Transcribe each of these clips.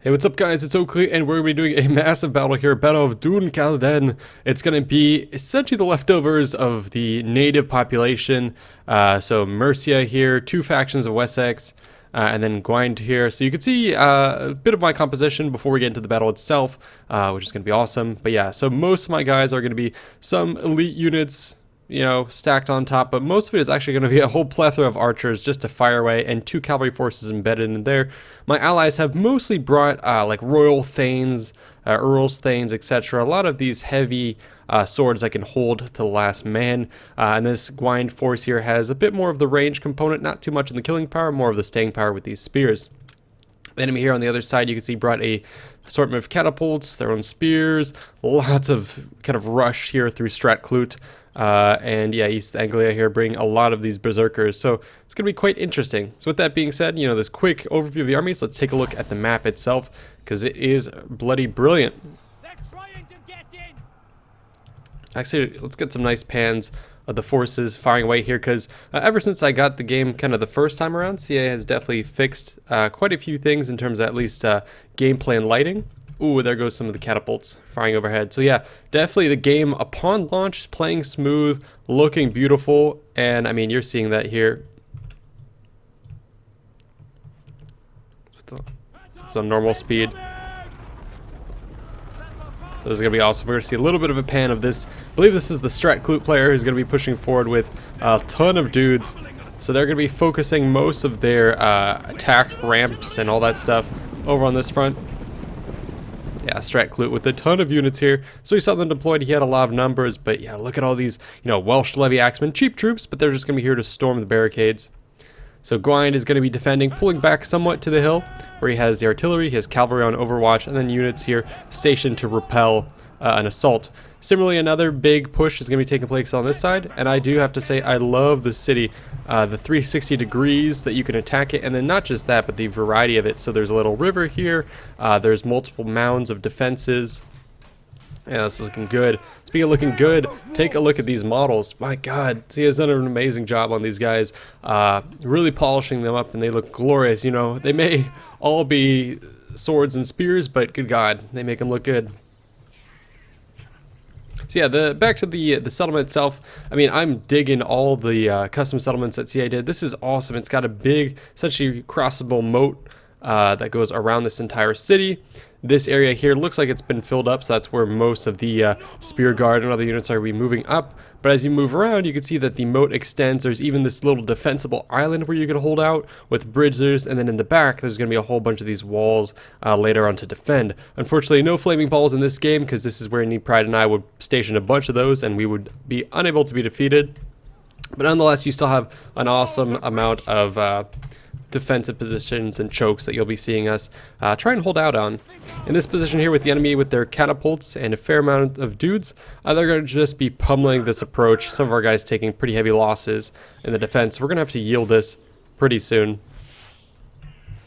Hey, what's up guys, it's Oakley, and we're going to be doing a massive battle here, Battle of Dun Cailden. It's going to be essentially the leftovers of the native population, so Mercia here, two factions of Wessex, and then Gwynd here. So you can see a bit of my composition before we get into the battle itself, which is going to be awesome. But yeah, so most of my guys are going to be some elite units, you know, stacked on top, but most of it is actually going to be a whole plethora of archers just to fire away and two cavalry forces embedded in there. My allies have mostly brought like royal thanes, earls thanes, etc. A lot of these heavy swords that can hold to the last man, and this Gwynd force here has a bit more of the range component, not too much in the killing power, more of the staying power with these spears. The enemy here on the other side, you can see, brought a assortment of catapults, their own spears, lots of kind of rush here through Stratclut. And yeah, East Anglia here bring a lot of these Berserkers, so it's going to be quite interesting. So with that being said, you know, this quick overview of the armies, let's take a look at the map itself, because it is bloody brilliant. They're trying to get in. Actually, let's get some nice pans of the forces firing away here, because ever since I got the game kind of the first time around, CA has definitely fixed quite a few things in terms of at least gameplay and lighting. Ooh, there goes some of the catapults firing overhead. So yeah, definitely the game upon launch is playing smooth, looking beautiful, and I mean, you're seeing that here. It's on normal speed. This is going to be awesome. We're going to see a little bit of a pan of this. I believe this is the Stratclut player who's going to be pushing forward with a ton of dudes. So they're going to be focusing most of their attack ramps and all that stuff over on this front. Yeah, Stratclut with a ton of units here. So he saw them deployed, he had a lot of numbers, but yeah, look at all these, you know, Welsh levy axemen, cheap troops, but they're just going to be here to storm the barricades. So Gwynd is going to be defending, pulling back somewhat to the hill, where he has the artillery, he has cavalry on overwatch, and then units here stationed to repel an assault. Similarly, another big push is going to be taking place on this side, and I do have to say I love the city, the 360 degrees that you can attack it, and then not just that, but the variety of it. So there's a little river here, there's multiple mounds of defenses. Yeah, this is looking good. Speaking of looking good, take a look at these models. My God, he has done an amazing job on these guys, really polishing them up, and they look glorious. You know, they may all be swords and spears, but good God, they make them look good. So yeah, back to the settlement itself. I mean, I'm digging all the custom settlements that CA did. This is awesome. It's got a big, essentially crossable moat that goes around this entire city. This area here looks like it's been filled up, so that's where most of the spear guard and other units are going to be moving up. But as you move around, you can see that the moat extends. There's even this little defensible island where you can hold out with bridges, and then in the back, there's going to be a whole bunch of these walls later on to defend. Unfortunately, no flaming balls in this game, because this is where Need Pride and I would station a bunch of those, and we would be unable to be defeated. But nonetheless, you still have an awesome amount of defensive positions and chokes that you'll be seeing us try and hold out on. In this position here with the enemy with their catapults and a fair amount of dudes, they're going to just be pummeling this approach. Some of our guys taking pretty heavy losses in the defense. We're going to have to yield this pretty soon.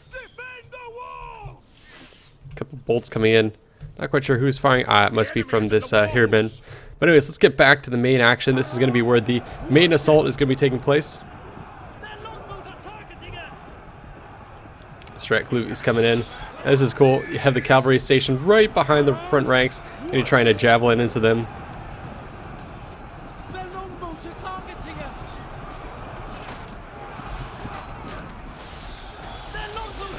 Defend the walls. A couple bolts coming in. Not quite sure who's firing. It must be from this Hirbin. But anyways, let's get back to the main action. This is going to be where the main assault is going to be taking place. Stratclut is coming in. This is cool. You have the cavalry stationed right behind the front ranks, and you're trying to javelin into them. Their longbows are targeting us.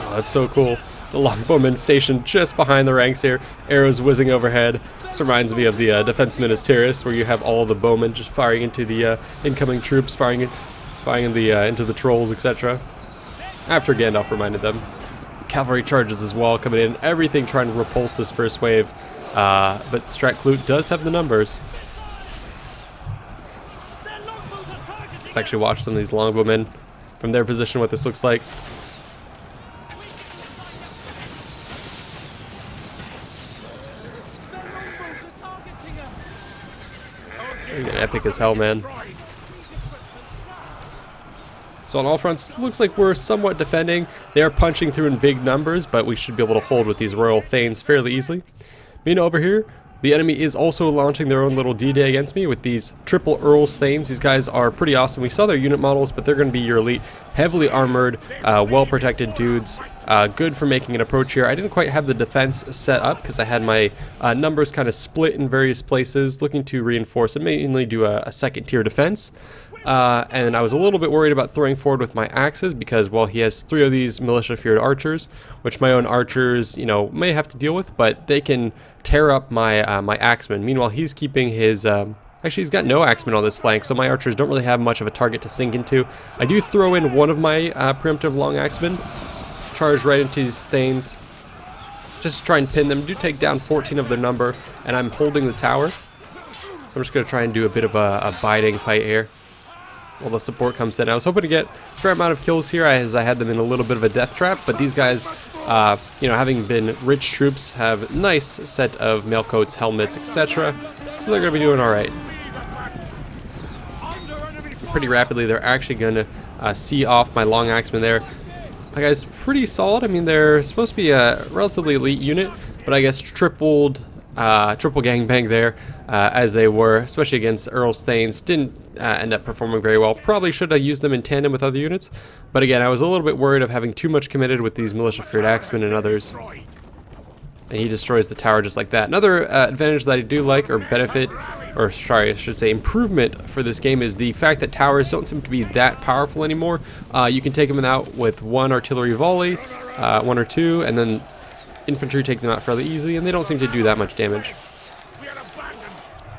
Oh, that's so cool. The longbowmen stationed just behind the ranks here. Arrows whizzing overhead. This reminds me of the Defense Ministerius, where you have all the bowmen just firing into the incoming troops, firing into the trolls, etc. After Gandalf reminded them. Cavalry charges as well coming in, everything trying to repulse this first wave, but Stratclut does have the numbers. Let's actually watch some of these longbowmen from their position, what this looks like. Epic as hell, man. So on all fronts, it looks like we're somewhat defending. They are punching through in big numbers, but we should be able to hold with these royal thanes fairly easily. Meanwhile, over here, The enemy is also launching their own little D-Day against me with these triple Earl's Thanes. These guys are pretty awesome. We saw their unit models, but they're going to be your elite, heavily armored, well-protected dudes. Good for making an approach here. I didn't quite have the defense set up because I had my numbers kind of split in various places, looking to reinforce and mainly do a second-tier defense. And I was a little bit worried about throwing forward with my axes because, well, he has 3 of these militia-feared archers, which my own archers, you know, may have to deal with, but they can tear up my my axemen. Meanwhile, he's keeping his... actually, he's got no axemen on this flank, so my archers don't really have much of a target to sink into. I do throw in one of my preemptive long axemen, charge right into these Thanes, just to try and pin them. Do take down 14 of their number, and I'm holding the tower. So I'm just going to try and do a bit of a biding fight here while the support comes in. I was hoping to get a fair amount of kills here as I had them in a little bit of a death trap, but these guys, you know, having been rich troops, have nice set of mailcoats, helmets, etc. So they're going to be doing alright. Pretty rapidly, they're actually going to see off my long axemen there. My guy's pretty solid. I mean, they're supposed to be a relatively elite unit, but I guess triple gangbang there, as they were, especially against Earl's Thanes. Didn't end up performing very well. Probably should have used them in tandem with other units, but again, I was a little bit worried of having too much committed with these militia-feared axemen and others. And he destroys the tower just like that. Another advantage that I do like, or benefit, or sorry, I should say improvement for this game, is the fact that towers don't seem to be that powerful anymore. You can take them out with 1 artillery volley, 1 or 2, and then infantry take them out fairly easily, and they don't seem to do that much damage.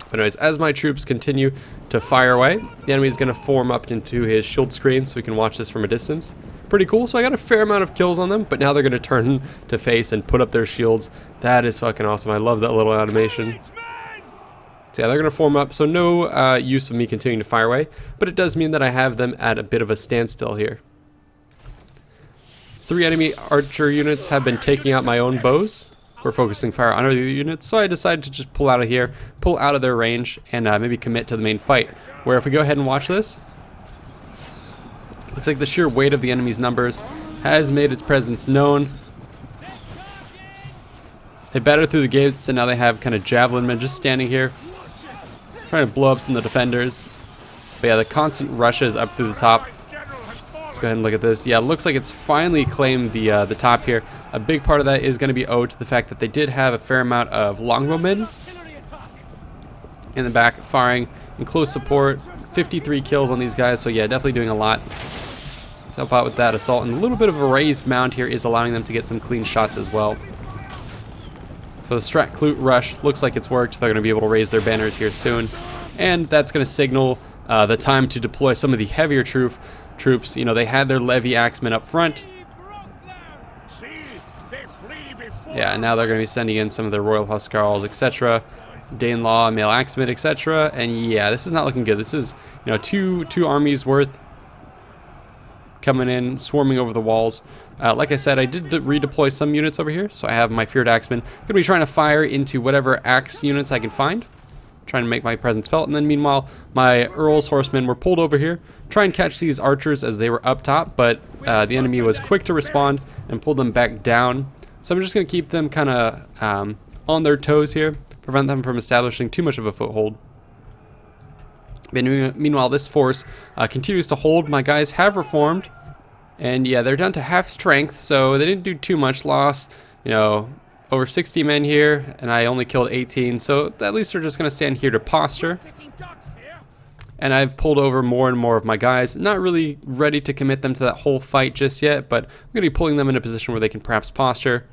But anyways, as my troops continue to fire away, the enemy is going to form up into his shield screen so we can watch this from a distance. Pretty cool. So I got a fair amount of kills on them, but now they're going to turn to face and put up their shields. That is fucking awesome. I love that little animation. So yeah, they're going to form up, so no use of me continuing to fire away, but it does mean that I have them at a bit of a standstill here. 3 enemy archer units have been taking out my own bows. We're focusing fire on other units, so I decided to just pull out of here, pull out of their range, and maybe commit to the main fight. Where if we go ahead and watch this, looks like the sheer weight of the enemy's numbers has made its presence known. They battered through the gates, and now they have kind of javelin men just standing here, trying to blow up some of the defenders. But yeah, the constant rushes up through the top. Let's go ahead and look at this. Yeah, it looks like it's finally claimed the top here. A big part of that is going to be owed to the fact that they did have a fair amount of longbowmen in the back firing in close support. 53 kills on these guys, so yeah, definitely doing a lot. Let's help out with that assault, and a little bit of a raised mound here is allowing them to get some clean shots as well. So the Strat Clute rush looks like it's worked. They're going to be able to raise their banners here soon, and that's going to signal the time to deploy some of the heavier troops. You know, they had their levy axemen up front. Yeah, and now they're going to be sending in some of their Royal Huscarls, etc. Danelaw, Male Axemen, etc. And yeah, this is not looking good. This is, you know, two armies worth coming in, swarming over the walls. Like I said, I did redeploy some units over here, so I have my Feared Axemen. Going to be trying to fire into whatever axe units I can find, trying to make my presence felt. And then meanwhile, my Earl's horsemen were pulled over here, try and catch these archers as they were up top, but the enemy was quick to respond and pulled them back down. So I'm just going to keep them kind of on their toes here, prevent them from establishing too much of a foothold. Meanwhile, this force continues to hold. My guys have reformed, and yeah, they're down to half strength, so they didn't do too much. Loss, you know, over 60 men here, and I only killed 18, so at least they're just going to stand here to posture. And I've pulled over more and more of my guys. Not really ready to commit them to that whole fight just yet, but I'm going to be pulling them in a position where they can perhaps posture.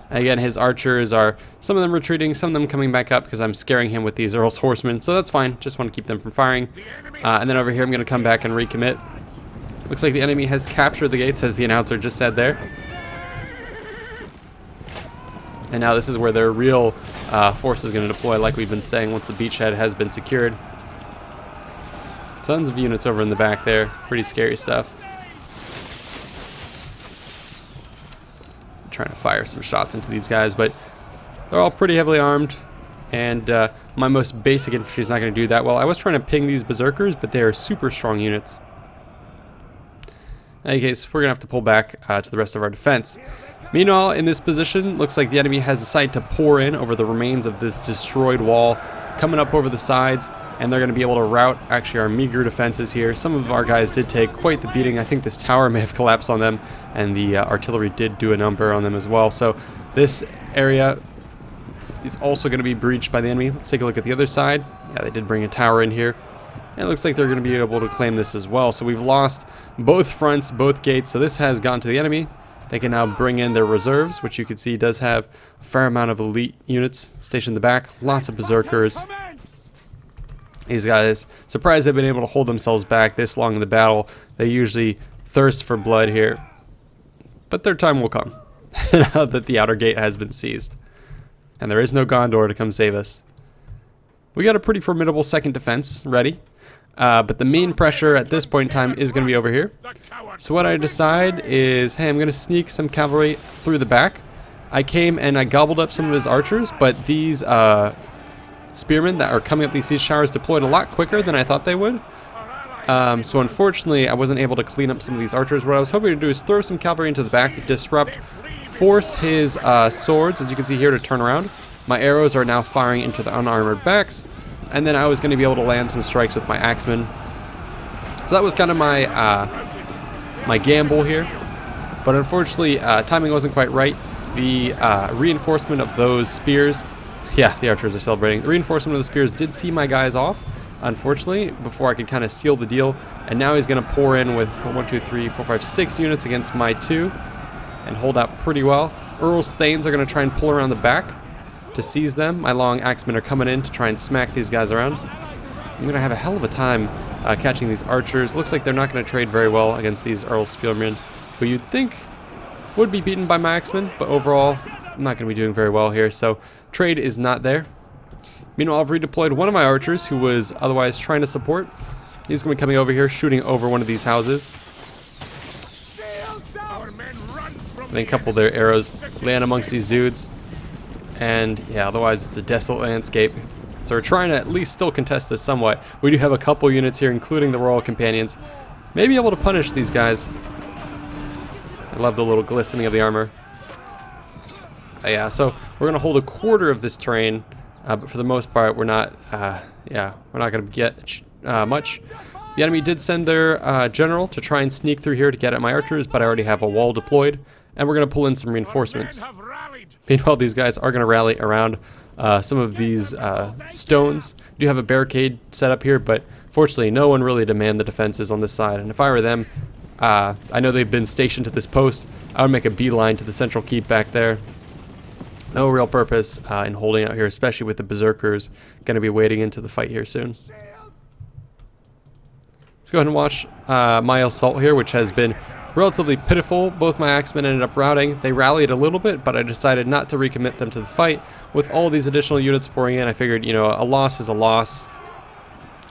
And again, his archers are, some of them retreating, some of them coming back up because I'm scaring him with these Earl's horsemen, so that's fine. Just want to keep them from firing. And then over here, I'm going to come back and recommit. Looks like the enemy has captured the gates, as the announcer just said there. And now this is where their real force is going to deploy, like we've been saying, once the beachhead has been secured. Tons of units over in the back there. Pretty scary stuff. I'm trying to fire some shots into these guys, but they're all pretty heavily armed. And my most basic infantry is not going to do that well. I was trying to ping these Berserkers, but they are super strong units. In any case, we're going to have to pull back to the rest of our defense. Meanwhile, in this position, looks like the enemy has decided to pour in over the remains of this destroyed wall, coming up over the sides, and they're going to be able to rout actually our meager defenses here. Some of our guys did take quite the beating. I think this tower may have collapsed on them, and the artillery did do a number on them as well. So this area is also going to be breached by the enemy. Let's take a look at the other side. Yeah, they did bring a tower in here. And it looks like they're going to be able to claim this as well. So we've lost both fronts, both gates. So this has gone to the enemy. They can now bring in their reserves, which you can see does have a fair amount of elite units stationed in the back. Lots of berserkers. These guys, surprised they've been able to hold themselves back this long in the battle. They usually thirst for blood here. But their time will come, now that the outer gate has been seized. And there is no Gondor to come save us. We got a pretty formidable second defense ready. But the main pressure at this point in time is going to be over here. So what I decide is, hey, I'm going to sneak some cavalry through the back. I came and I gobbled up some of his archers, but these spearmen that are coming up these siege towers deployed a lot quicker than I thought they would. So unfortunately, I wasn't able to clean up some of these archers. What I was hoping to do is throw some cavalry into the back, disrupt, force his swords, as you can see here, to turn around. My arrows are now firing into the unarmored backs. And then I was going to be able to land some strikes with my axemen. So that was kind of my my gamble here. But unfortunately, timing wasn't quite right. The reinforcement of those spears, yeah, the archers are celebrating. The reinforcement of the spears did see my guys off, unfortunately, before I could kind of seal the deal. And now he's going to pour in with 1, 2, 3, 4, 5, 6 units against my 2 and hold out pretty well. Earl's Thanes are going to try and pull around the back to seize them. My long axemen are coming in to try and smack these guys around. I'm going to have a hell of a time catching these archers. Looks like they're not going to trade very well against these Earl Spearmen, who you'd think would be beaten by my axemen, but overall, I'm not going to be doing very well here, so trade is not there. Meanwhile, I've redeployed one of my archers who was otherwise trying to support. He's going to be coming over here, shooting over one of these houses. And then a couple of their arrows land amongst these dudes. And yeah, otherwise it's a desolate landscape. So we're trying to at least still contest this somewhat. We do have a couple units here, including the Royal Companions. Maybe able to punish these guys. I love the little glistening of the armor. Yeah, so we're going to hold a quarter of this terrain. But for the most part, we're not, we're not going to get much. The enemy did send their general to try and sneak through here to get at my archers, but I already have a wall deployed. And we're going to pull in some reinforcements. Meanwhile, these guys are going to rally around some of these stones. We do have a barricade set up here, but fortunately, no one really demanded the defenses on this side. And if I were them, I know they've been stationed to this post. I would make a beeline to the central keep back there. No real purpose in holding out here, especially with the Berserkers going to be wading into the fight here soon. Let's go ahead and watch my assault here, which has been relatively pitiful. Both my axemen ended up routing. They rallied a little bit, but I decided not to recommit them to the fight. With all these additional units pouring in, I figured, you know, a loss is a loss.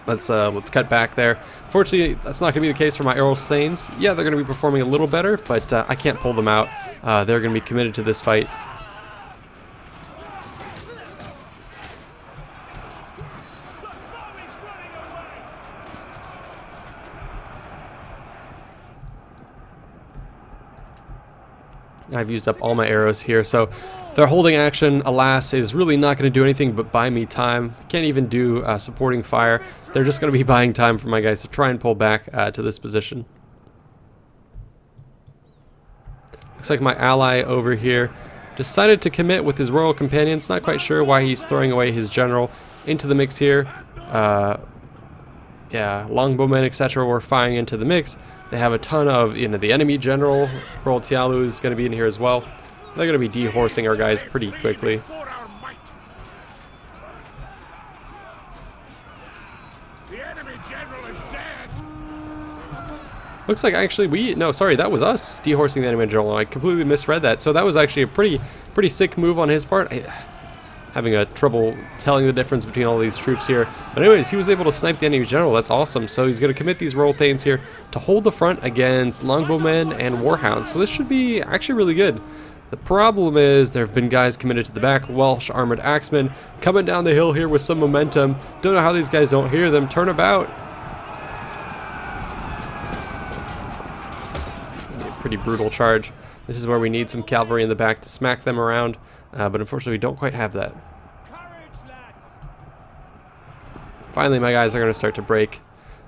Let's cut back there. Fortunately, that's not going to be the case for my Earl's Thanes. Yeah, they're going to be performing a little better, but I can't pull them out. They're going to be committed to this fight. I've used up all my arrows here, so their holding action, alas, is really not going to do anything but buy me time. Can't even do supporting fire. They're just going to be buying time for my guys to try and pull back to this position. Looks like my ally over here decided to commit with his Royal Companions. Not quite sure why he's throwing away his general into the mix here. Yeah, longbowmen, etc. were firing into the mix. They have a ton of, you know, the enemy general, Royal Tialu, is going to be in here as well. They're going to be dehorsing our guys pretty quickly. The enemy general is dead. Looks like actually no, sorry, that was us dehorsing the enemy general. I completely misread that. So that was actually a pretty sick move on his part. Having a trouble telling the difference between all these troops here. But anyways, he was able to snipe the enemy general. That's awesome. So he's going to commit these Royal Thanes here to hold the front against longbowmen and warhounds. So this should be actually really good. The problem is there have been guys committed to the back. Welsh armored axemen coming down the hill here with some momentum. Don't know how these guys don't hear them. Turn about. Pretty brutal charge. This is where we need some cavalry in the back to smack them around, but unfortunately we don't quite have that. Finally, my guys are going to start to break,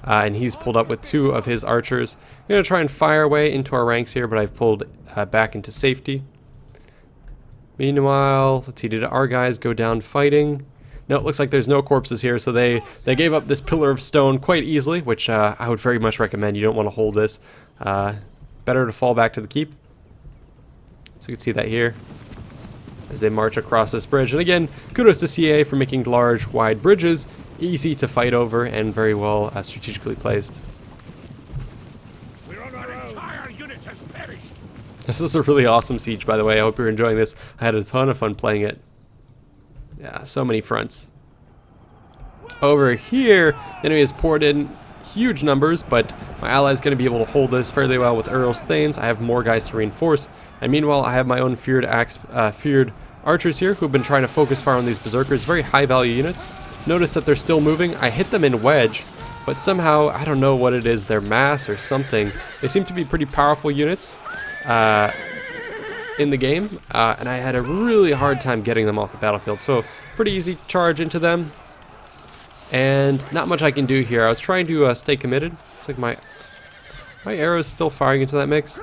and he's pulled up with 2 of his archers. I'm going to try and fire away into our ranks here, but I've pulled back into safety. Meanwhile, let's see, did our guys go down fighting? No, it looks like there's no corpses here, so they gave up this pillar of stone quite easily, which I would very much recommend. You don't want to hold this. Better to fall back to the keep. So you can see that here as they march across this bridge. And again, kudos to CA for making large, wide bridges easy to fight over and very well strategically placed. Our entire unit has perished. This is a really awesome siege, by the way. I hope you're enjoying this. I had a ton of fun playing it. Yeah, so many fronts. Over here, the enemy has poured in huge numbers, but my ally is going to be able to hold this fairly well with Earl's Thanes. I have more guys to reinforce, and meanwhile I have my own feared archers here who've been trying to focus fire on these Berserkers, very high value units. Notice that they're still moving. I hit them in wedge, but somehow, I don't know what it is, their mass or something. They seem to be pretty powerful units in the game, and I had a really hard time getting them off the battlefield. So pretty easy charge into them, and not much I can do here. I was trying to stay committed. It's like my arrow is still firing into that mix.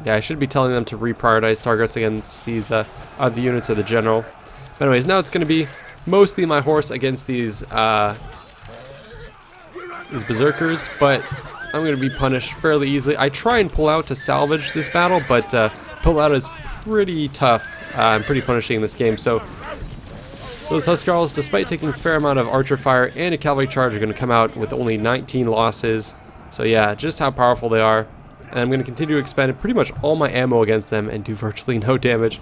Yeah, I should be telling them to reprioritize targets against these other units of the general. But anyways, now it's going to be mostly my horse against these Berserkers, but I'm going to be punished fairly easily. I try and pull out to salvage this battle, but pull out is pretty tough and pretty punishing in this game. So those Huskarls, despite taking a fair amount of archer fire and a cavalry charge, are going to come out with only 19 losses. So yeah, just how powerful they are. And I'm going to continue to expend pretty much all my ammo against them and do virtually no damage.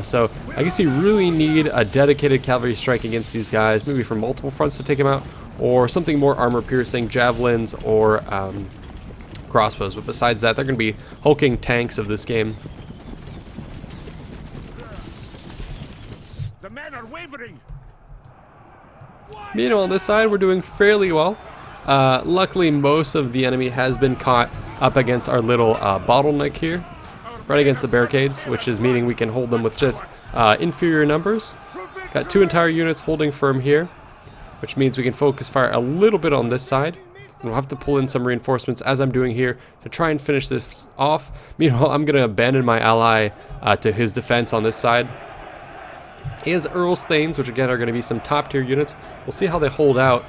So I guess you really need a dedicated cavalry strike against these guys, maybe from multiple fronts to take them out, or something more armor-piercing, javelins or crossbows. But besides that, they're going to be hulking tanks of this game. The men are wavering. Meanwhile, on this side, we're doing fairly well. Luckily, most of the enemy has been caught up against our little bottleneck here, right against the barricades, which is meaning we can hold them with just inferior numbers. Got 2 entire units holding firm here, which means we can focus fire a little bit on this side. And we'll have to pull in some reinforcements, as I'm doing here, to try and finish this off. Meanwhile, I'm going to abandon my ally to his defense on this side. He has Earl's Thanes, which again are going to be some top tier units. We'll see how they hold out.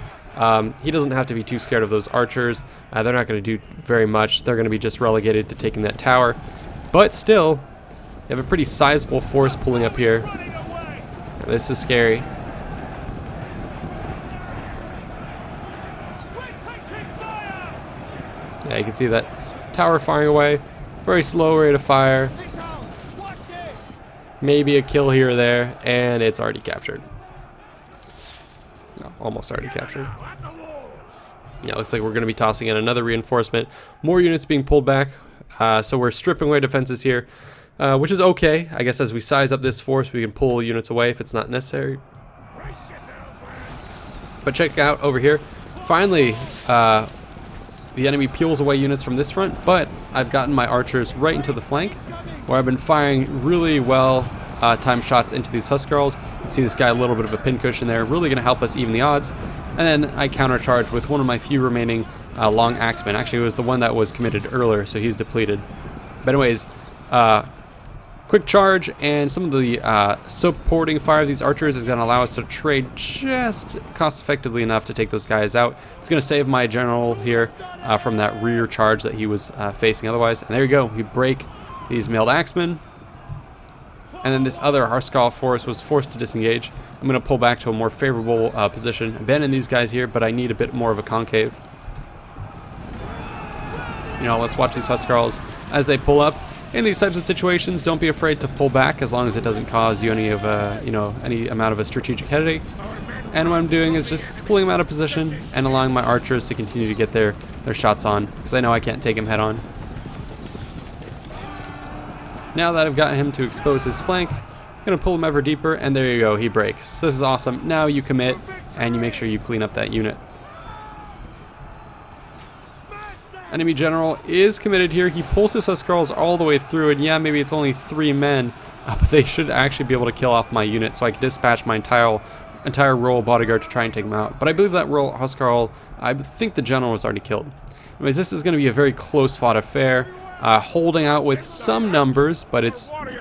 He doesn't have to be too scared of those archers. They're not going to do very much. They're going to be just relegated to taking that tower. But still, you have a pretty sizable force pulling up here. This is scary. Yeah, you can see that tower firing away. Very slow rate of fire. Maybe a kill here or there, and it's already captured. No, almost already captured. Yeah, looks like we're going to be tossing in another reinforcement. More units being pulled back. So we're stripping away defenses here, which is okay. I guess as we size up this force, we can pull units away if it's not necessary. But check out over here. Finally, the enemy peels away units from this front, but I've gotten my archers right into the flank, where I've been firing really well timed shots into these Huskarls. You can see this guy a little bit of a pincushion there, really going to help us even the odds. And then I countercharge with one of my few remaining long axemen. Actually, it was the one that was committed earlier, so he's depleted. But anyways, quick charge, and some of the supporting fire of these archers is going to allow us to trade just cost effectively enough to take those guys out. It's going to save my general here from that rear charge that he was facing otherwise. And there you go, we break these mailed axemen. And then this other Harskarl force was forced to disengage. I'm going to pull back to a more favorable position, abandon these guys here, but I need a bit more of a concave. You know, let's watch these Huskarls as they pull up. In these types of situations, don't be afraid to pull back as long as it doesn't cause you any of any amount of a strategic headache. And what I'm doing is just pulling them out of position and allowing my archers to continue to get their shots on, because I know I can't take him head on. Now that I've gotten him to expose his flank, I'm going to pull him ever deeper, and there you go, he breaks. So this is awesome. Now you commit, and you make sure you clean up that unit. Enemy general is committed here. He pulls his Huskarls all the way through, and yeah, maybe it's only 3 men, but they should actually be able to kill off my unit, so I can dispatch my entire royal bodyguard to try and take him out. But I believe that royal Huskarl, I think the general was already killed. Anyways, this is going to be a very close fought affair, holding out with some numbers, but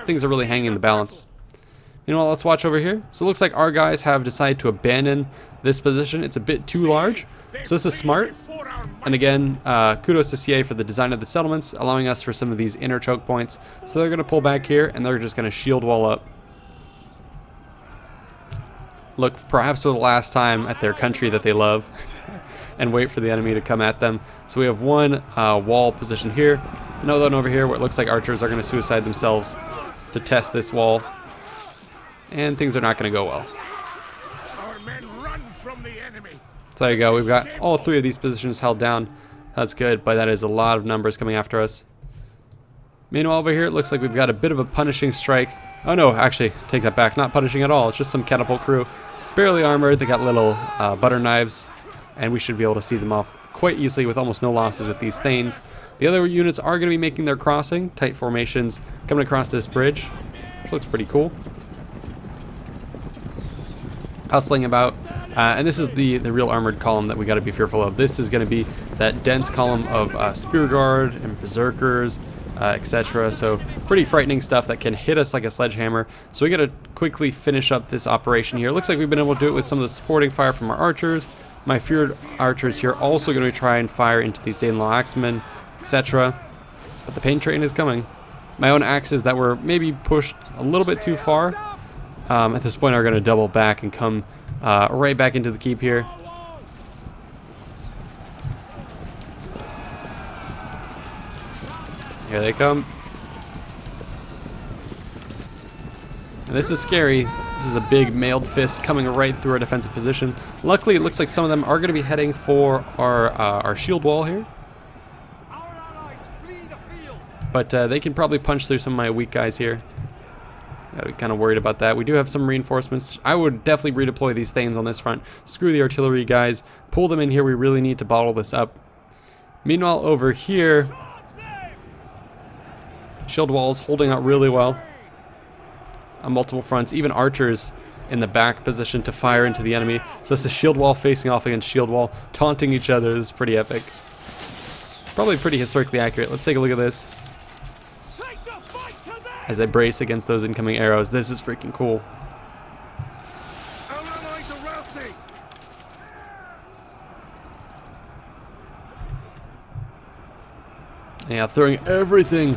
things are really hanging in the balance. You know what, let's watch over here. So it looks like our guys have decided to abandon this position. It's a bit too large, so this is smart. And again, kudos to CA for the design of the settlements, allowing us for some of these inner choke points. So they're going to pull back here, and they're just going to shield wall up. Look perhaps for the last time at their country that they love, and wait for the enemy to come at them. So we have one wall position here, another one over here where it looks like archers are going to suicide themselves to test this wall. And things are not going to go well. Our men run from the enemy. So there you go. We've got all 3 of these positions held down. That's good, but that is a lot of numbers coming after us. Meanwhile, over here, it looks like we've got a bit of a punishing strike. Oh no, actually, take that back. Not punishing at all. It's just some catapult crew. Barely armored. They got little butter knives, and we should be able to see them off quite easily with almost no losses with these Thanes. The other units are going to be making their crossing. Tight formations coming across this bridge, which looks pretty cool. Hustling about, and this is the real armored column that we got to be fearful of. This is going to be that dense column of spear guard and berserkers, etc. So pretty frightening stuff that can hit us like a sledgehammer. So we got to quickly finish up this operation here. Looks like we've been able to do it with some of the supporting fire from our archers. My feared archers here also going to try and fire into these Danelaw axemen, etc. But the pain train is coming. My own axes that were maybe pushed a little bit too far at this point are going to double back and come right back into the keep here. Here they come. And this is scary. This is a big mailed fist coming right through our defensive position. Luckily, it looks like some of them are going to be heading for our shield wall here. But they can probably punch through some of my weak guys here. Gotta be kind of worried about that. We do have some reinforcements. I would definitely redeploy these Thanes on this front. Screw the artillery guys. Pull them in here. We really need to bottle this up. Meanwhile, over here, shield walls holding out really well on multiple fronts. Even archers in the back position to fire into the enemy. So it's a shield wall facing off against shield wall, taunting each other. This is pretty epic. Probably pretty historically accurate. Let's take a look at this. As they brace against those incoming arrows. This is freaking cool. Yeah, throwing everything.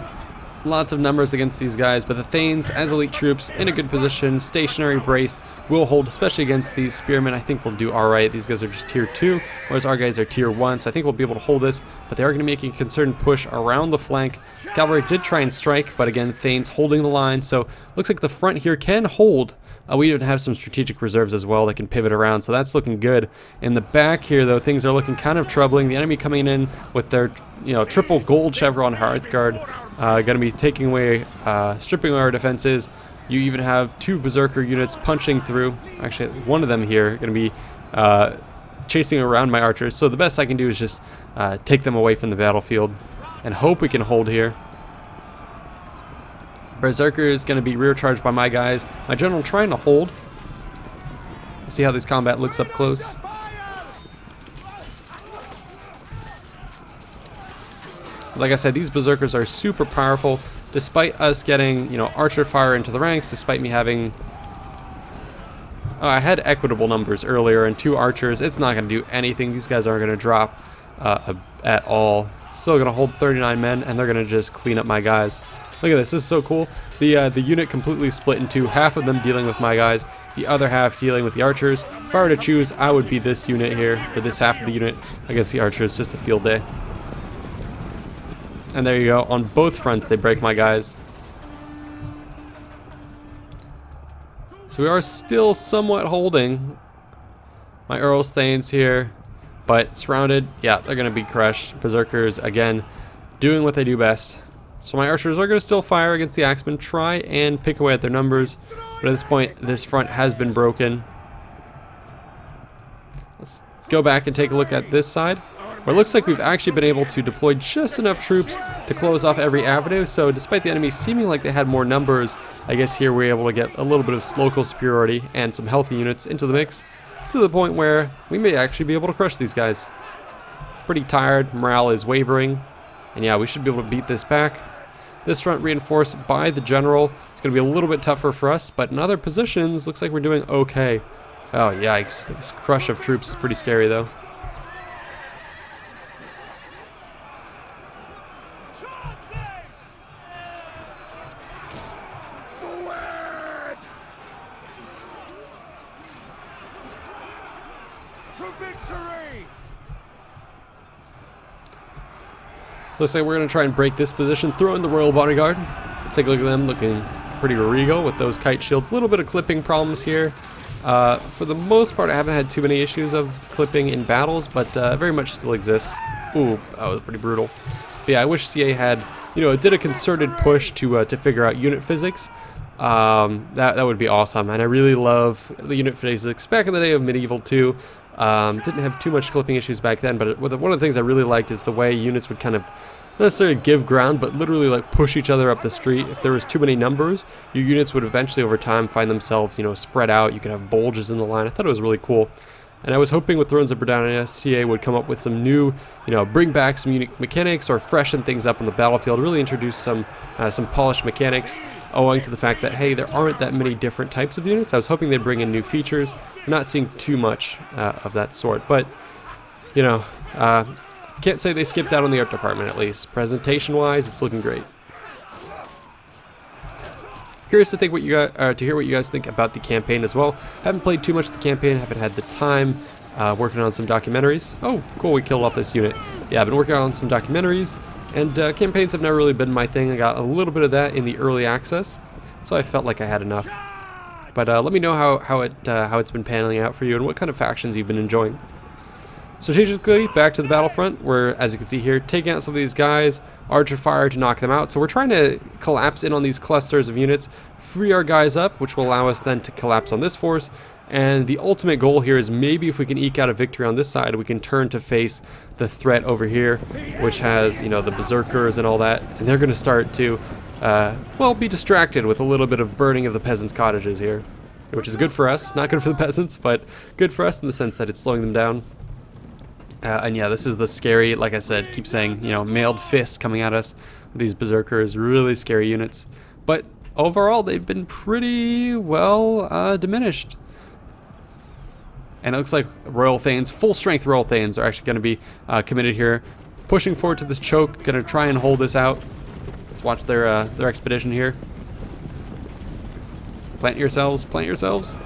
Lots of numbers against these guys, but the Thanes, as elite troops, in a good position, stationary, braced, will hold, especially against these spearmen. I think we'll do alright. These guys are just tier 2, whereas our guys are tier 1, so I think we'll be able to hold this, but they are going to be making a concerted push around the flank. Cavalry did try and strike, but again, Thanes holding the line, so looks like the front here can hold. We even have some strategic reserves as well that can pivot around, so that's looking good. In the back here, though, things are looking kind of troubling. The enemy coming in with their, triple gold chevron Hearthguard, going to be taking away, stripping away our defenses. You even have 2 berserker units punching through. Actually, one of them here going to be chasing around my archers. So the best I can do is just take them away from the battlefield and hope we can hold here. Berserker is going to be rear charged by my guys. My general trying to hold. See how this combat looks up close. Like I said, these berserkers are super powerful. Despite us getting, archer fire into the ranks, despite me having... I had equitable numbers earlier and 2 archers. It's not going to do anything. These guys aren't going to drop at all. Still going to hold 39 men, and they're going to just clean up my guys. Look at this. This is so cool. The unit completely split in 2. Half of them dealing with my guys, the other half dealing with the archers. If I were to choose, I would be this unit here, or this half of the unit against the archers. Just a field day. And there you go. On both fronts, they break my guys. So we are still somewhat holding my Earl's Thanes here, but surrounded. Yeah, they're going to be crushed. Berserkers, again, doing what they do best. So my archers are going to still fire against the axemen, try and pick away at their numbers. But at this point, this front has been broken. Let's go back and take a look at this side. where it looks like we've actually been able to deploy just enough troops to close off every avenue. So despite the enemy seeming like they had more numbers, I guess here we're able to get a little bit of local superiority and some healthy units into the mix, to the point where we may actually be able to crush these guys. Pretty tired, morale is wavering, and yeah, we should be able to beat this back. This front reinforced by the general. It's going to be a little bit tougher for us, but in other positions, looks like we're doing okay. Oh, yikes. This crush of troops is pretty scary, though. Forward! To victory! So let's say we're going to try and break this position, throw in the Royal Bodyguard. Take a look at them looking pretty regal with those kite shields. A little bit of clipping problems here. For the most part, I haven't had too many issues of clipping in battles, but very much still exists. Ooh, that was pretty brutal. But yeah, I wish CA had, did a concerted push to figure out unit physics. That would be awesome. And I really love the unit physics back in the day of Medieval 2. Didn't have too much clipping issues back then, but one of the things I really liked is the way units would kind of not necessarily give ground, but literally like push each other up the street. If there was too many numbers, your units would eventually over time find themselves, spread out. You could have bulges in the line. I thought it was really cool. And I was hoping with Thrones of Britannia, CA would come up with some new, bring back some unique mechanics or freshen things up on the battlefield, really introduce some polished mechanics, owing to the fact that, hey, there aren't that many different types of units. I was hoping they'd bring in new features. I'm not seeing too much of that sort, but, can't say they skipped out on the art department, at least. Presentation-wise, it's looking great. Curious to hear what you guys think about the campaign as well. Haven't played too much of the campaign, haven't had the time. Working on some documentaries. Oh, cool, we killed off this unit. Yeah, I've been working on some documentaries, and campaigns have never really been my thing. I got a little bit of that in the early access, so I felt like I had enough. But let me know how it's been paneling out for you and what kind of factions you've been enjoying. Strategically, back to the battlefront, where, as you can see here, taking out some of these guys, archer fire to knock them out. So we're trying to collapse in on these clusters of units, free our guys up, which will allow us then to collapse on this force. And the ultimate goal here is maybe if we can eke out a victory on this side, we can turn to face the threat over here, which has, the Berserkers and all that. And they're going to start to, be distracted with a little bit of burning of the peasants' cottages here, which is good for us. Not good for the peasants, but good for us in the sense that it's slowing them down. And yeah, this is the scary, like I said, keep saying, mailed fists coming at us with these Berserkers, really scary units. But overall, they've been pretty well diminished. And it looks like Royal Thanes, full-strength Royal Thanes, are actually going to be committed here, pushing forward to this choke, going to try and hold this out. Let's watch their expedition here. Plant yourselves, plant yourselves.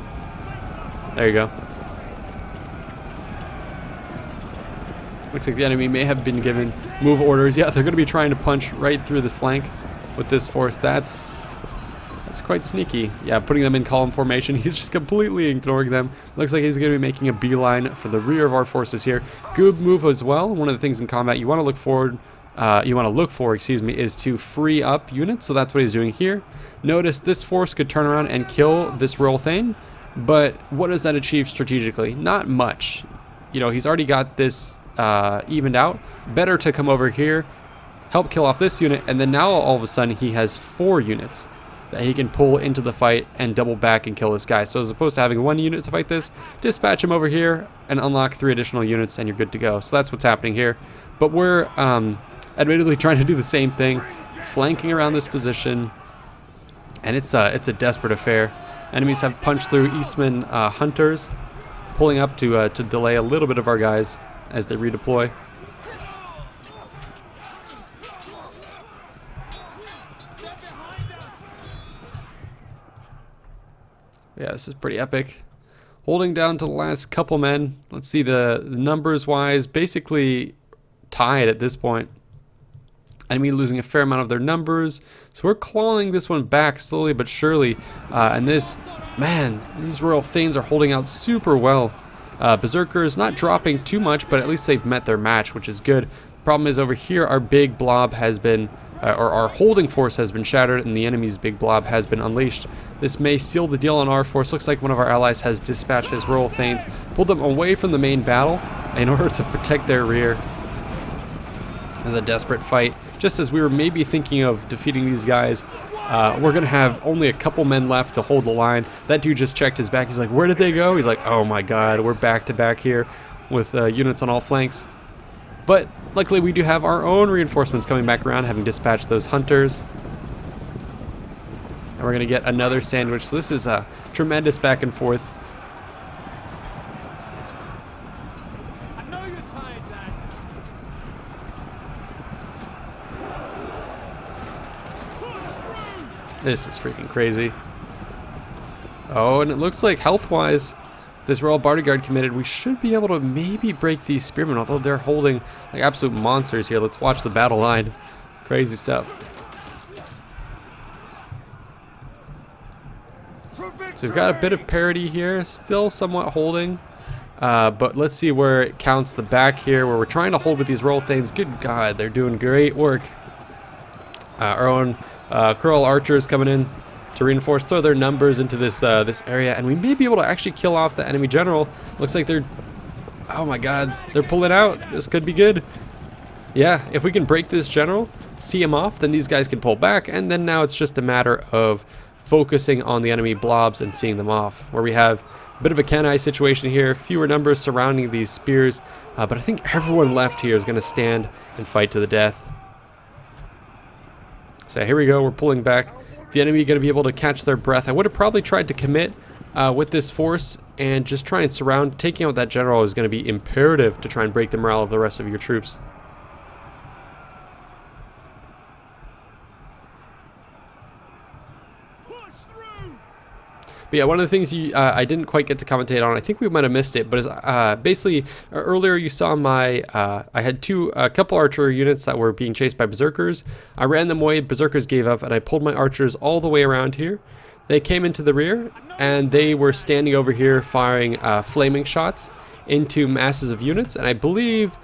There you go. Looks like the enemy may have been given move orders. Yeah, they're going to be trying to punch right through the flank with this force. That's quite sneaky. Yeah, putting them in column formation. He's just completely ignoring them. Looks like he's going to be making a beeline for the rear of our forces here. Good move as well. One of the things in combat you want to look for, is to free up units. So that's what he's doing here. Notice this force could turn around and kill this Royal Thane, but what does that achieve strategically? Not much. He's already got this evened out. Better to come over here, help kill off this unit, and then now all of a sudden he has 4 units that he can pull into the fight and double back and kill this guy. So as opposed to having 1 unit to fight this, dispatch him over here and unlock 3 additional units and you're good to go. So that's what's happening here. But we're admittedly trying to do the same thing, flanking around this position, and it's a desperate affair. Enemies have punched through Eastman hunters, pulling up to delay a little bit of our guys as they redeploy. Yeah, this is pretty epic. Holding down to the last couple men. Let's see the numbers wise, basically tied at this point. Enemy losing a fair amount of their numbers. So we're clawing this one back slowly but surely. And this, man, these Royal Thanes are holding out super well. Berserkers not dropping too much, but at least they've met their match, which is good. Problem is over here, our big blob has been, or our holding force has been shattered, and the enemy's big blob has been unleashed. This may seal the deal on our force. Looks like one of our allies has dispatched his Royal Thanes, pulled them away from the main battle in order to protect their rear. This is a desperate fight. Just as we were maybe thinking of defeating these guys, we're going to have only a couple men left to hold the line. That dude just checked his back. He's like, where did they go? He's like, oh my god, we're back to back here with units on all flanks. But luckily we do have our own reinforcements coming back around, having dispatched those hunters. And we're going to get another sandwich. So this is a tremendous back and forth. I know you're tired, lad. Push through. This is freaking crazy. Oh, and it looks like health-wise, if this Royal Bodyguard committed, we should be able to maybe break these spearmen, although they're holding like absolute monsters here. Let's watch the battle line. Crazy stuff. So we've got a bit of parity here, still somewhat holding. But let's see where it counts the back here, where we're trying to hold with these roll things. Good God, they're doing great work. Our own Curl archers coming in to reinforce, throw their numbers into this this area, and we may be able to actually kill off the enemy general. Looks like they're, oh my god, they're pulling out. This could be good. Yeah, if we can break this general, see him off, then these guys can pull back, and then now it's just a matter of focusing on the enemy blobs and seeing them off, where we have a bit of a can-I situation here, fewer numbers surrounding these spears, but I think everyone left here is going to stand and fight to the death. So here we go, we're pulling back. The enemy going to be able to catch their breath. I would have probably tried to commit with this force and just try and surround. Taking out that general is going to be imperative to try and break the morale of the rest of your troops. But yeah, one of the things I didn't quite get to commentate on, I think we might have missed it, but is basically earlier you saw my, I had a couple archer units that were being chased by Berserkers. I ran them away, Berserkers gave up, and I pulled my archers all the way around here. They came into the rear, and they were standing over here firing flaming shots into masses of units, and I believe,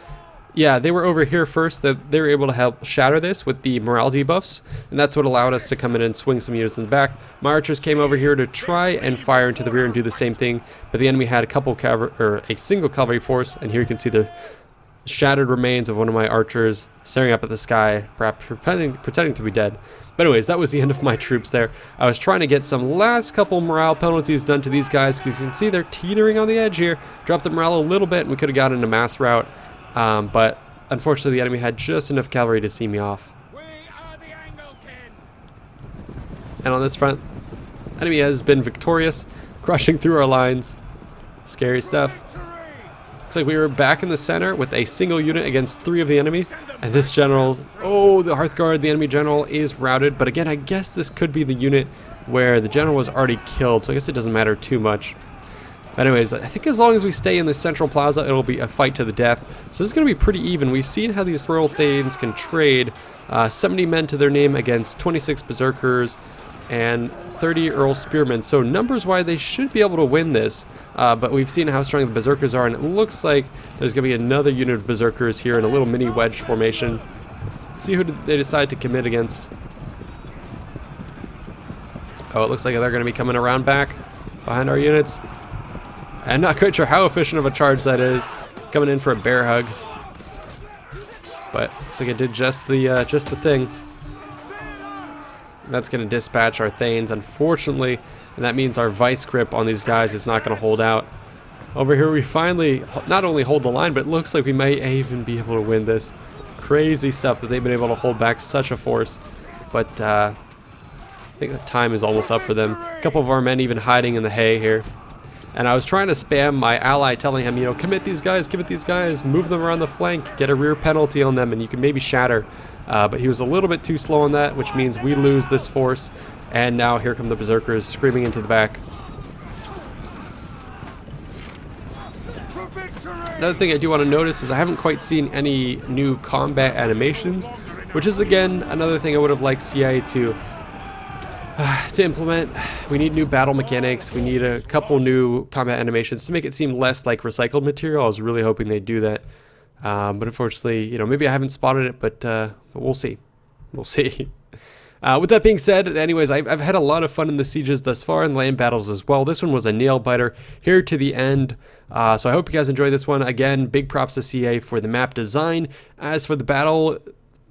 yeah, they were over here first. They were able to help shatter this with the morale debuffs, and that's what allowed us to come in and swing some units in the back. My archers came over here to try and fire into the rear and do the same thing, but the enemy had a single cavalry force, and here you can see the shattered remains of one of my archers staring up at the sky, perhaps pretending to be dead. But anyways, that was the end of my troops there. I was trying to get some last couple morale penalties done to these guys, because you can see they're teetering on the edge here. Dropped the morale a little bit, and we could have gotten a mass rout. But unfortunately the enemy had just enough cavalry to see me off. And on this front, enemy has been victorious, crushing through our lines. Scary stuff. Looks like we were back in the center with a single unit against 3 of the enemy. And this general, oh, the Hearthguard, the enemy general, is routed. But again, I guess this could be the unit where the general was already killed, so I guess it doesn't matter too much. But anyways, I think as long as we stay in the central plaza, it'll be a fight to the death. So this is going to be pretty even. We've seen how these royal thanes can trade 70 men to their name against 26 berserkers and 30 earl spearmen. So numbers-wise, they should be able to win this. But we've seen how strong the berserkers are, and it looks like there's going to be another unit of berserkers here in a little mini wedge formation. See who they decide to commit against. Oh, it looks like they're going to be coming around back behind our units. I'm not quite sure how efficient of a charge that is. Coming in for a bear hug, but looks like it did just the thing. That's going to dispatch our thanes, unfortunately, and that means our vice grip on these guys is not going to hold out. Over here, we finally not only hold the line, but it looks like we may even be able to win this. Crazy stuff that they've been able to hold back such a force, but I think the time is almost up for them. A couple of our men even hiding in the hay here. And I was trying to spam my ally, telling him, you know, commit these guys, move them around the flank, get a rear penalty on them, and you can maybe shatter. But he was a little bit too slow on that, which means we lose this force. And now here come the berserkers screaming into the back. Another thing I do want to notice is I haven't quite seen any new combat animations, which is again another thing I would have liked CIA to implement. We need new battle mechanics. We need a couple new combat animations to make it seem less like recycled material. I was really hoping they'd do that, but unfortunately, you know, maybe I haven't spotted it, but we'll see. We'll see. With that being said, anyways, I've had a lot of fun in the sieges thus far and land battles as well. This one was a nail biter here to the end. So I hope you guys enjoyed this one. Again, big props to CA for the map design. As for the battle,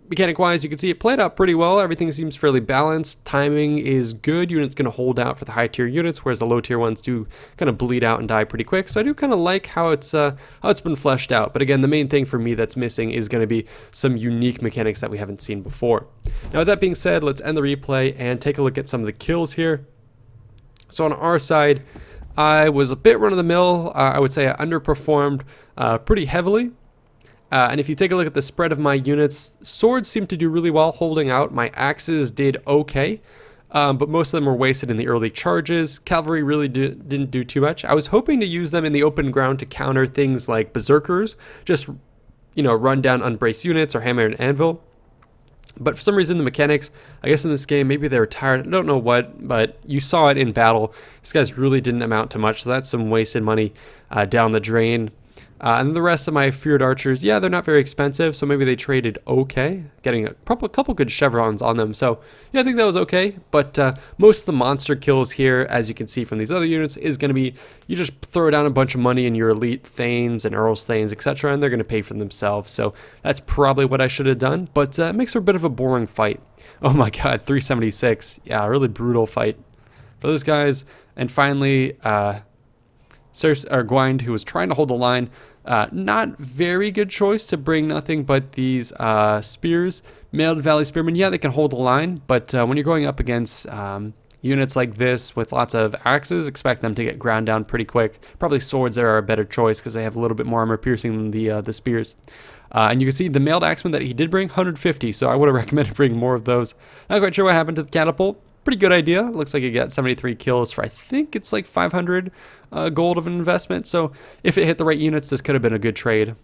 mechanic wise, you can see it played out pretty well. Everything seems fairly balanced. Timing is good. Units going to hold out for the high tier units, whereas the low tier ones do kind of bleed out and die pretty quick. So I do kind of like how it's been fleshed out. But again, the main thing for me that's missing is going to be some unique mechanics that we haven't seen before. Now with that being said, let's end the replay and take a look at some of the kills here. So on our side, I was a bit run-of-the-mill. I would say I underperformed pretty heavily. And if you take a look at the spread of my units, swords seem to do really well holding out. My axes did okay, but most of them were wasted in the early charges. Cavalry really didn't do too much. I was hoping to use them in the open ground to counter things like Berserkers, just, run down unbraced units or hammer and anvil. But for some reason, the mechanics, I guess in this game, maybe they were tired. I don't know what, but you saw it in battle. These guys really didn't amount to much, so that's some wasted money down the drain. And the rest of my feared archers, yeah, they're not very expensive, so maybe they traded okay, getting a couple good chevrons on them. So yeah, I think that was okay. But most of the monster kills here, as you can see from these other units, is going to be you just throw down a bunch of money in your elite thanes and earls thanes, etc., and they're going to pay for themselves. So that's probably what I should have done. But it makes for a bit of a boring fight. Oh my god, 376. Yeah, a really brutal fight for those guys. And finally, Gwind, who was trying to hold the line. Not very good choice to bring nothing but these spears. Mailed Valley Spearmen, yeah, they can hold the line, but when you're going up against units like this with lots of axes, expect them to get ground down pretty quick. Probably swords are a better choice because they have a little bit more armor piercing than the spears. And you can see the mailed axemen that he did bring, 150, so I would have recommended bringing more of those. Not quite sure what happened to the catapult. Pretty good idea. Looks like it got 73 kills for, I think it's like 500 gold of an investment. So if it hit the right units, this could have been a good trade.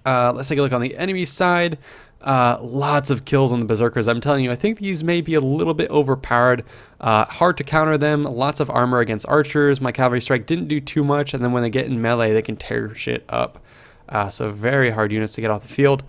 Let's take a look on the enemy side. Lots of kills on the Berserkers. I'm telling you, I think these may be a little bit overpowered. Hard to counter them. Lots of armor against archers. My cavalry strike didn't do too much, and then when they get in melee, they can tear shit up. So very hard units to get off the field.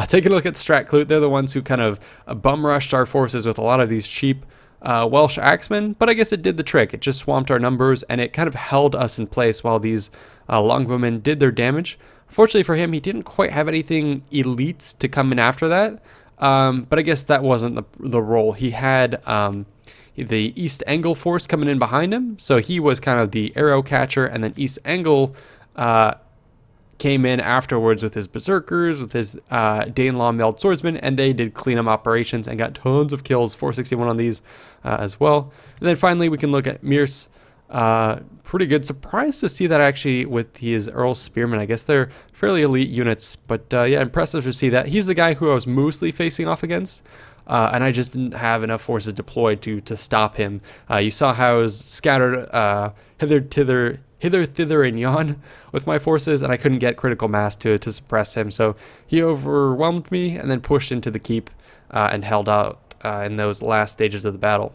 Taking a look at Stratclute, they're the ones who kind of bum rushed our forces with a lot of these cheap Welsh axemen, but I guess it did the trick. It just swamped our numbers, and it kind of held us in place while these longbowmen did their damage. Fortunately for him, he didn't quite have anything elites to come in after that, but I guess that wasn't the role. He had the East Angle force coming in behind him, so he was kind of the arrow catcher, and then East Angle came in afterwards with his Berserkers, with his Danelaw mailed swordsmen, and they did cleanup operations and got tons of kills, 461 on these as well. And then finally we can look at Mearse. Pretty good. Surprised to see that actually with his Earl Spearmen. I guess they're fairly elite units, but yeah, impressive to see that. He's the guy who I was mostly facing off against. And I just didn't have enough forces deployed to stop him. You saw how I was scattered hither, thither, and yon with my forces, and I couldn't get critical mass to suppress him. So he overwhelmed me and then pushed into the keep and held out in those last stages of the battle.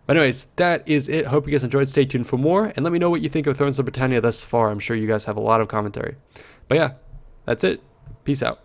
But anyways, that is it. Hope you guys enjoyed. Stay tuned for more, and let me know what you think of Thrones of Britannia thus far. I'm sure you guys have a lot of commentary. But yeah, that's it. Peace out.